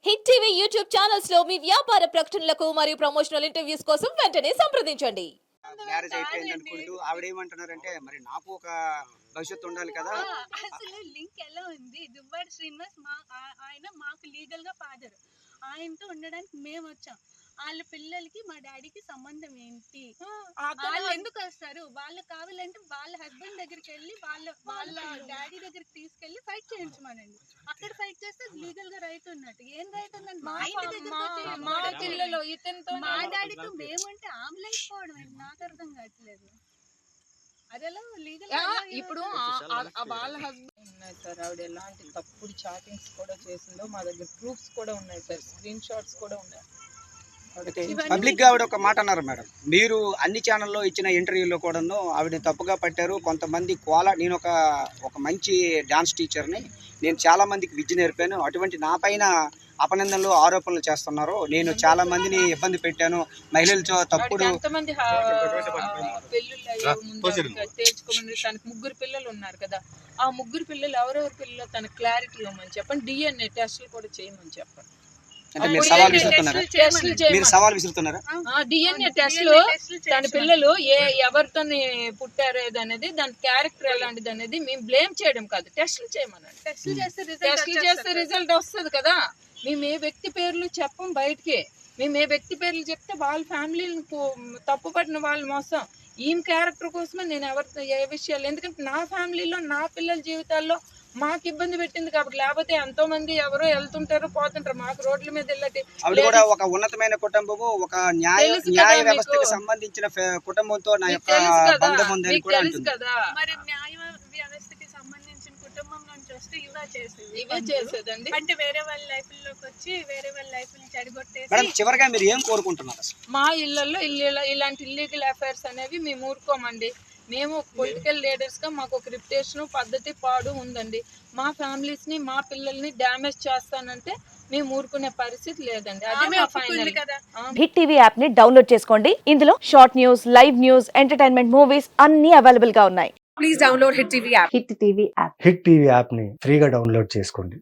Hit TV YouTube channels లో మీ వ్యాపార ప్రకటనలకు మరియు ప్రమోషనల్ ఇంటర్వ్యూస్ కోసం వెంటనే సంప్రదించండి. మ్యారేజ్ అయిపోయింది అనుకుంటూ ఆవిడ ఏమంటున్నారంటే మరి నాకు ఒక భవిష్యత్తు ఉండాలి కదా. అసలు లింక్ ఎలా ఉంది? దువ్వాడ శ్రీనివాస్ ఆయన మాకు లీగల్ గా ఫాదర్. ఆయనతో ఉండడానికి మేము వచ్చాం. వాళ్ళ పిల్లలకి మా డాడీకి సంబంధం ఏంటి? వాళ్ళు ఎందుకు వస్తారు? వాళ్ళు కావాలంటే వాళ్ళ హస్బెండ్ దగ్గరికి వెళ్ళి వాళ్ళ డాడీ దగ్గరికి తీసుకెళ్లి ఫైట్ చేయించమనండి. అక్కడ ఫైట్ చేస్తే లీగల్ గా రైట్ ఉన్నట్టు. ఏం రైట్ ఉందండి? మా ఇంటి దగ్గర మా డాడీతో మేముంటే ఆంబులెన్స్ పోవడం నాకు అర్థం కావట్లేదు. అదేలా లీగల్ ఇప్పుడు వాళ్ళ హస్బెండ్ ఉన్నాయి సార్. ఆవిడ ఎలాంటి తప్పుడు చాటింగ్స్ కూడా చేసిందో మా దగ్గర ప్రూఫ్స్ కూడా ఉన్నాయి సార్, స్క్రీన్ షాట్స్ కూడా ఉన్నాయి. పబ్లిక్ గా ఆవిడ ఒక మాట అన్నారు మేడం, మీరు అన్ని ఛానల్లో ఇచ్చిన ఇంటర్వ్యూలో కూడాను ఆవిడని తప్పుగా పట్టారు. కొంతమంది నేను ఒక మంచి డాన్స్ టీచర్ని, నేను చాలా మందికి విద్య నేర్పాను, అటువంటి నా పైన అపనిందనలు ఆరోపణలు చేస్తున్నారు, నేను చాలా మందిని ఇబ్బంది పెట్టాను, మహిళలతో తప్పుడు ఎంతమంది తేల్చుకోమని తనకు 3 పిల్లలు ఉన్నారు కదా, ఆ 3 పిల్లలు ఎవరెవరి పిల్లలు తన క్లారిటీ ఇవ్వమని చెప్పండి. డిఎన్ఏ టెస్టులు కూడా చేయమని చెప్పండి. అంటే మీరు సవాల్ విసురుతున్నారా? మీరు సవాల్ విసురుతున్నారా? డిఎన్ఏ టెస్టులు తన పిల్లలు ఎవరితో పుట్టారు అనేది, దాని క్యారెక్టర్ ఎలాంటిది అనేది మేము బ్లేమ్ చేయడం కాదు, టెస్టులు చేయమనండి. టెస్టులు చేస్తే రిజల్ట్ వస్తుంది కదా. మేము ఏ వ్యక్తి పేర్లు చెప్పం బయటికి. మేము ఏ వ్యక్తి పేర్లు చెప్తే వాళ్ళ ఫ్యామిలీని తప్పుపడిన వాళ్ళు మోసం. ఈమె క్యారెక్టర్ కోసమే నేను ఏ విషయాలు, ఎందుకంటే నా ఫ్యామిలీలో నా పిల్లల జీవితాల్లో మాకు ఇబ్బంది పెట్టింది కాబట్టి. లేకపోతే ఎంతో మంది ఎవరో వెళ్తుంటారు పోతుంటారు, మాకు రోడ్ల మీద వెళ్ళటి. ఆవిడ కూడా ఒక ఉన్నతమైన కుటుంబము, ఒక న్యాయ వ్యవస్థకి సంబంధించిన కుటుంబంతో నా యొక్క బంధం ఉందని కూడా అంటుంది కదా. మరి న్యాయ వ్యవస్థకి సంబంధించిన కుటుంబం నుంచి వస్తే ఇవే చేసేదండి. అంటే వేరే వాళ్ళ లైఫ్ లోకి వచ్చి వేరే వాళ్ళ లైఫ్ ని చెడగొట్టేసి. మేడం చివరిగా మీరు ఏం కోరుకుంటున్నారు? మా ఇళ్లలో ఇలాంటి ఇల్లీగల్ అఫైర్స్ అనేవి మేము ఊరుకోమండి. మేము పొలిటికల్ లీడర్స్ గా మాకు ఒక రిప్యుటేషన్ పద్ధతి పాడు ఉందండి. మా ఫ్యామిలీస్ ని మా పిల్లల్ని డ్యామేజ్ చేస్తానంటే మేము ఊరుకునే పరిస్థితి లేదండి. అదే మా ఫైనల్ కదా. హిట్ టీవీ యాప్ ని డౌన్లోడ్ చేసుకోండి. ఇందులో short news, live news, entertainment movies అన్ని అవైలబుల్ గా ఉన్నాయి. Please download hit TV app. Hit TV app ని ఫ్రీగా డౌన్లోడ్ చేసుకోండి.